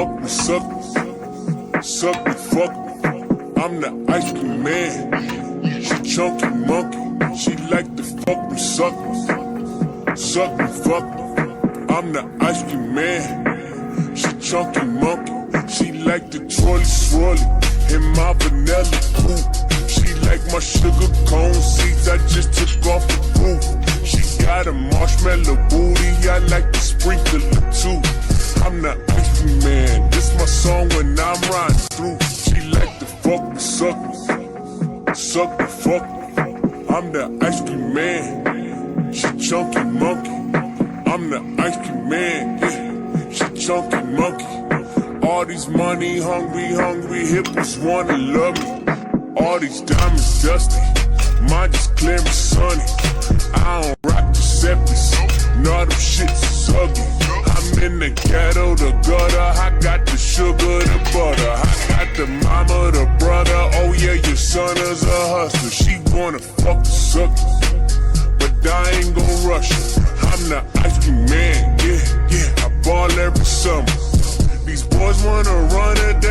fuck me, suck me, suck me, fuck me. I'm the ice cream man. She chunky monkey. She like to fuck me, suck me, suck me, fuck me. I'm the ice cream man. She chunky monkey. She like the trolley swirly in my vanilla coupe. She like my sugar cone seeds. I just took off the roof. She got a marshmallow booty. I like to sprinkle it too. I'm the ice cream man. This my song when I'm riding through. She like to fuck me, suck me, suck me, fuck me. I'm the ice cream man. She chunky monkey. I'm the ice cream man. Yeah, she chunky monkey. All these money hungry hippos wanna love me. All these diamonds dusty. Mine just clear and sunny. I don't rock Giuseppe's. No, them shits is ugly. I'm in the ghetto, the gutter. I got the sugar, the butter. I got the mama, the brother. Oh yeah, your son is a hustler. She wanna fuck the sucker, but I ain't gon' rush her. I'm the ice cream man, yeah, I ball every summer. These boys wanna run it, that's